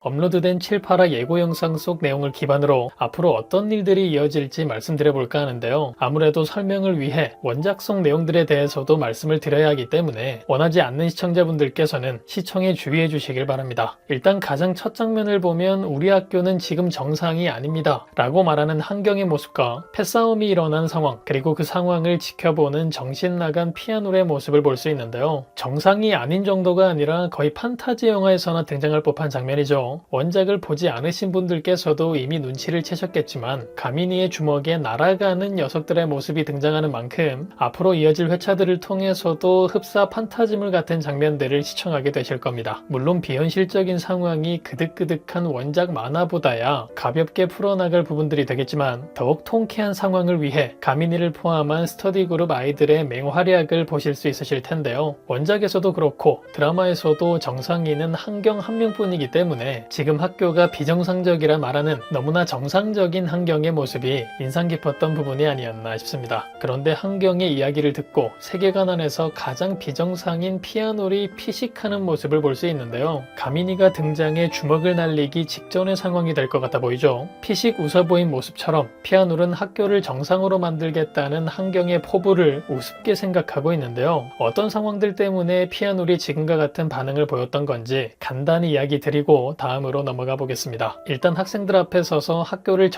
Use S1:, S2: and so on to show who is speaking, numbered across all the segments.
S1: 업로드된 7파라 예고 영상 속 내용을 기반으로 앞으로 어떤 일들이 이어질지 말씀드려볼까 하는데요. 아무래도 설명을 위해 원작 속 내용들에 대해서도 말씀을 드려야 하기 때문에 원하지 않는 시청자분들께서는 시청에 주의해 주시길 바랍니다. 일단 가장 첫 장면을 보면 우리 학교는 지금 정상이 아닙니다 라고 말하는 한경의 모습과 패싸움이 일어난 상황, 그리고 그 상황을 지켜보는 정신나간 피아노의 모습을 볼 수 있는데요. 정상이 아닌 정도가 아니라 거의 판타지 영화에서나 등장할 법한 장면이죠. 원작을 보지 않으신 분들께서도 이미 눈치를 채셨겠지만 가민이의 주먹에 날아가는 녀석들의 모습이 등장하는 만큼 앞으로 이어질 회차들을 통해서도 흡사 판타지물 같은 장면들을 시청하게 되실 겁니다. 물론 비현실적인 상황이 그득그득한 원작 만화보다야 가볍게 풀어나갈 부분들이 되겠지만 더욱 통쾌한 상황을 위해 가민이를 포함한 스터디 그룹 아이들의 맹활약을 보실 수 있으실 텐데요. 원작에서도 그렇고 드라마에서도 정상인은 한경 한 명뿐이기 때문에 지금 학교가 비정상적이라 말하는 너무나 정상적인 한경의 모습이 인상 깊었던 부분이 아니었나 싶습니다. 그런데 한경의 이야기를 듣고 세계관 안에서 가장 비정상인 피아놀이 피식하는 모습을 볼 수 있는데요. 가민이가 등장해 주먹을 날리기 직전의 상황이 될 것 같아 보이죠. 피식 웃어 보인 모습처럼 피아놀은 학교를 정상으로 만들겠다는 한경의 포부를 우습게 생각하고 있는데요. 어떤 상황들 때문에 피아놀이 지금과 같은 반응을 보였던 건지 간단히 이야기 드리고 다음으로 넘어가 보겠습니다. 일단 학생들 앞에 서서 학교를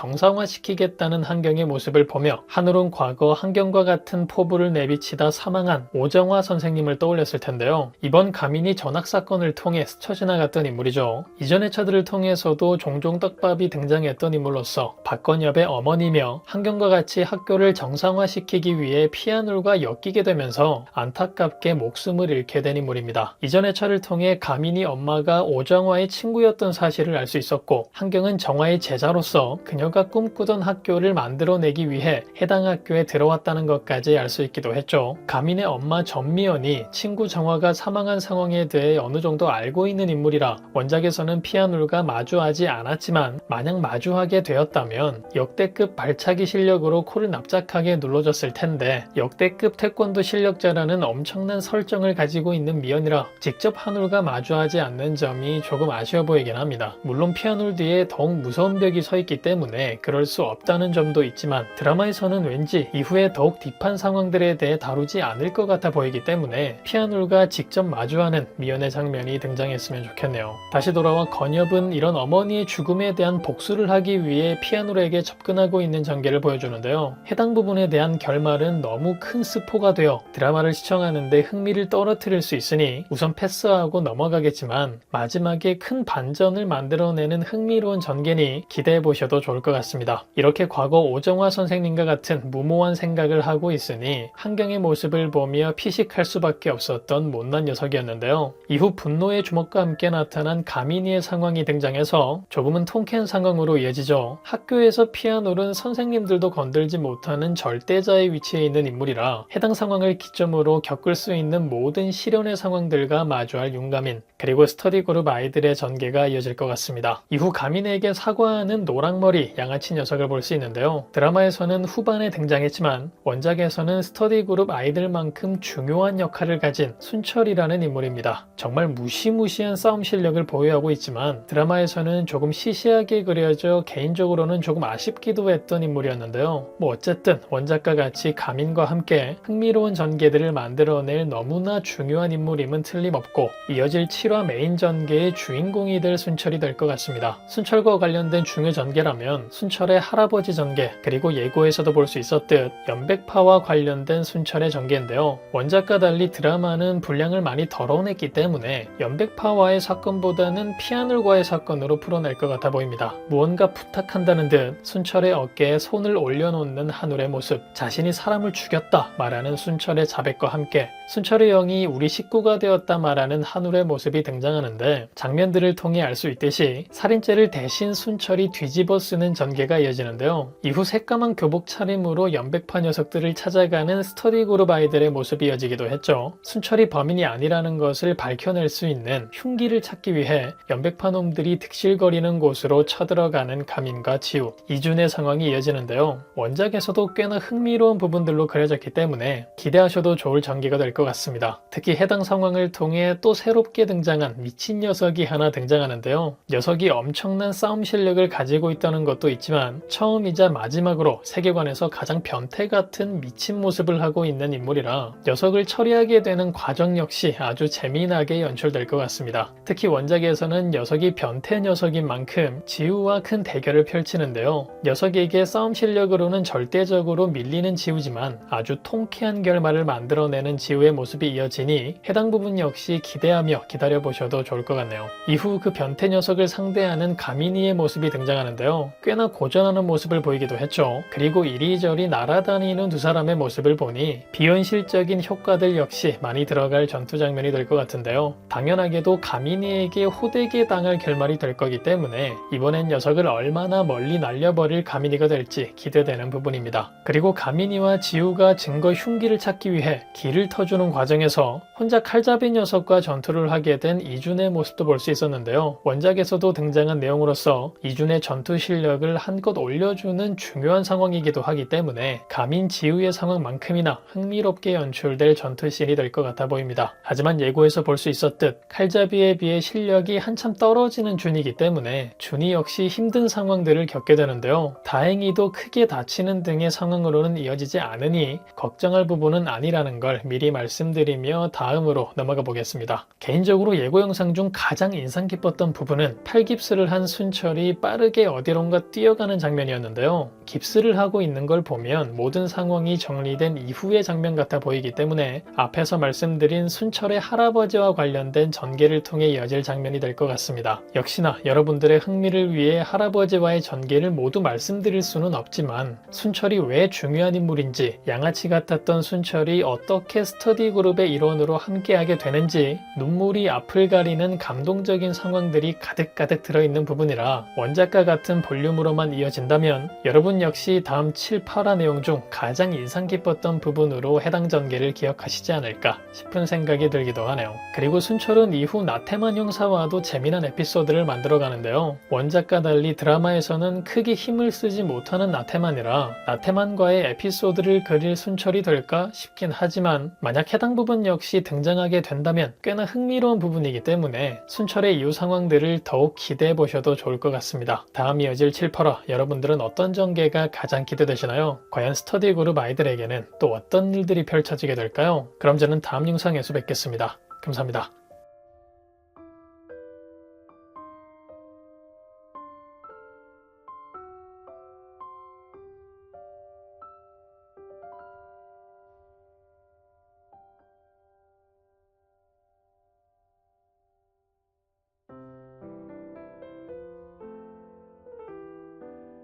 S1: 정상화시키겠다는 한경의 모습을 보며 한울은 과거 한경과 같은 포부를 내비치다 사망한 오정화 선생님을 떠올렸을 텐데요. 이번 가민이 전학 사건을 통해 스쳐 지나갔던 인물이죠. 이전 회차들을 통해서도 종종 떡밥이 등장했던 인물로서 박건엽의 어머니며 한경과 같이 학교를 정상화시키기 위해 피아놀과 엮이게 되면서 안타깝게 목숨을 잃게 된 인물입니다. 이전 회차를 통해 가민이 엄마가 오정화의 친구였던 사실을 알 수 있었고 한경은 정화의 제자로서 그녀가 꿈꾸던 학교를 만들어내기 위해 해당 학교에 들어왔다는 것까지 알 수 있기도 했죠. 가민의 엄마 전미연이 친구 정화가 사망한 상황에 대해 어느 정도 알고 있는 인물이라 원작에서는 피아놀과 마주하지 않았지만 만약 마주하게 되었다면 역대급 발차기 실력으로 코를 납작하게 눌러줬을 텐데 역대급 태권도 실력자라는 엄청난 설정을 가지고 있는 미연이라 직접 한울과 마주하지 않는 점이 조금 아쉬워 보이긴 합니다. 물론 피아놀 뒤에 더욱 무서운 벽이 서 있기 때문에 그럴 수 없다는 점도 있지만 드라마에서는 왠지 이후에 더욱 딥한 상황들에 대해 다루지 않을 것 같아 보이기 때문에 피아놀과 직접 마주하는 미연의 장면이 등장했으면 좋겠네요. 다시 돌아와 건엽은 이런 어머니의 죽음에 대한 복수를 하기 위해 피아놀에게 접근하고 있는 전개를 보여주는데요. 해당 부분에 대한 결말은 너무 큰 스포가 되어 드라마를 시청하는데 흥미를 떨어뜨릴 수 있으니 우선 패스하고 넘어가겠지만 마지막에 큰 반전을 만들어내는 흥미로운 전개니 기대해 보셔도 좋을 것 같습니다. 이렇게 과거 오정화 선생님과 같은 무모한 생각을 하고 있으니 한경의 모습을 보며 피식할 수밖에 없었던 못난 녀석이었는데요. 이후 분노의 주먹과 함께 나타난 가민이의 상황이 등장해서 조금은 통쾌한 상황으로 이어지죠. 학교에서 피아놀은 선생님들도 건들지 못하는 절대자의 위치에 있는 인물이라 해당 상황을 기점으로 겪을 수 있는 모든 시련의 상황들과 마주할 윤가민, 그리고 스터디 그룹 아이들의 전개가 이어질 것 같습니다. 이후 가민에게 사과하는 노랑머리 양아치 녀석을 볼 수 있는데요. 드라마에서는 후반에 등장했지만 원작에서는 스터디 그룹 아이들만큼 중요한 역할을 가진 순철이라는 인물입니다. 정말 무시무시한 싸움 실력을 보유하고 있지만 드라마에서는 조금 시시하게 그려져 개인적으로는 조금 아쉽기도 했던 인물이었는데요. 어쨌든 원작과 같이 가민과 함께 흥미로운 전개들을 만들어낼 너무나 중요한 인물임은 틀림없고 이어질 7화 메인 전개의 주인공이 될 순철이 될 것 같습니다. 순철과 관련된 중요 전개라면 순철의 할아버지 전개, 그리고 예고에서도 볼 수 있었듯 연백파와 관련된 순철의 전개인데요. 원작과 달리 드라마는 분량을 많이 덜어냈기 때문에 연백파와의 사건보다는 피아놀과의 사건으로 풀어낼 것 같아 보입니다. 무언가 부탁한다는 듯 순철의 어깨에 손을 올려놓는 한울의 모습, 자신이 사람을 죽였다 말하는 순철의 자백과 함께 순철의 영이 우리 식구가 되었다 말하는 한울의 모습이 등장하는데 장면들을 통해 알 수 있듯이 살인죄를 대신 순철이 뒤집어 쓰는 전개가 이어지는데요. 이후 새까만 교복 차림으로 연백파 녀석들을 찾아가는 스터디 그룹 아이들의 모습이 이어지기도 했죠. 순철이 범인이 아니라는 것을 밝혀낼 수 있는 흉기를 찾기 위해 연백파 놈들이 득실거리는 곳으로 쳐들어가는 가민과 지우, 이준의 상황이 이어지는데요. 원작에서도 꽤나 흥미로운 부분들로 그려졌기 때문에 기대하셔도 좋을 전개가 될 것 같습니다. 특히 해당 상황을 통해 또 새롭게 등장한 미친 녀석이 하나 등장하는 등장하는데요. 녀석이 엄청난 싸움 실력을 가지고 있다는 것도 있지만 처음이자 마지막으로 세계관에서 가장 변태 같은 미친 모습을 하고 있는 인물이라 녀석을 처리하게 되는 과정 역시 아주 재미나게 연출될 것 같습니다. 특히 원작에서는 녀석이 변태 녀석인 만큼 지우와 큰 대결을 펼치는데요. 녀석에게 싸움 실력으로는 절대적으로 밀리는 지우지만 아주 통쾌한 결말을 만들어내는 지우의 모습이 이어지니 해당 부분 역시 기대하며 기다려보셔도 좋을 것 같네요. 이후 그 변태 녀석을 상대하는 가미니의 모습이 등장하는데요. 꽤나 고전하는 모습을 보이기도 했죠. 그리고 이리저리 날아다니는 두 사람의 모습을 보니 비현실적인 효과들 역시 많이 들어갈 전투 장면이 될 것 같은데요. 당연하게도 가미니에게 호되게 당할 결말이 될 거기 때문에 이번엔 녀석을 얼마나 멀리 날려버릴 가미니가 될지 기대되는 부분입니다. 그리고 가미니와 지우가 증거 흉기를 찾기 위해 길을 터주는 과정에서 혼자 칼잡이 녀석과 전투를 하게 된 이준의 모습도 볼 수 있었는데요. 원작에서도 등장한 내용으로서 이준의 전투 실력을 한껏 올려주는 중요한 상황이기도 하기 때문에 가민 지우의 상황만큼이나 흥미롭게 연출될 전투씬이 될 것 같아 보입니다. 하지만 예고에서 볼 수 있었듯 칼잡이에 비해 실력이 한참 떨어지는 준이기 때문에 준이 역시 힘든 상황들을 겪게 되는데요. 다행히도 크게 다치는 등의 상황으로는 이어지지 않으니 걱정할 부분은 아니라는 걸 미리 말씀드리며 다음으로 넘어가 보겠습니다. 개인적으로 예고 영상 중 가장 인상 깊었던 부분은 팔깁스를 한 순철이 빠르게 어디론가 뛰어가는 장면이었는데요. 깁스를 하고 있는 걸 보면 모든 상황이 정리된 이후의 장면 같아 보이기 때문에 앞에서 말씀드린 순철의 할아버지와 관련된 전개를 통해 이어질 장면이 될 것 같습니다. 역시나 여러분들의 흥미를 위해 할아버지와의 전개를 모두 말씀드릴 수는 없지만 순철이 왜 중요한 인물인지, 양아치 같았던 순철이 어떻게 스터디 그룹의 일원으로 함께하게 되는지 눈물이 앞을 가리는 감동적인 상황들이 가득가득 들어있는 부분이라 원작과 같은 볼륨으로만 이어진다면 여러분 역시 다음 7, 8화 내용 중 가장 인상 깊었던 부분으로 해당 전개를 기억하시지 않을까 싶은 생각이 들기도 하네요. 그리고 순철은 이후 나태만 형사와도 재미난 에피소드를 만들어가는데요. 원작과 달리 드라마에서는 크게 힘을 쓰지 못하는 나태만이라 나태만과의 에피소드를 그릴 순철이 될까 싶긴 하지만 만약 해당 부분 역시 등장하게 된다면 꽤나 흥미로운 부분이기 때문에 순철의 이후 상황들을 더욱 기대해 보셔도 좋을 것 같습니다. 다음 이어질 7, 8화 여러분들은 어떤 전개가 가장 기대되시나요? 과연 스터디 그룹 아이들에게는 또 어떤 일들이 펼쳐지게 될까요? 그럼 저는 다음 영상에서 뵙겠습니다. 감사합니다.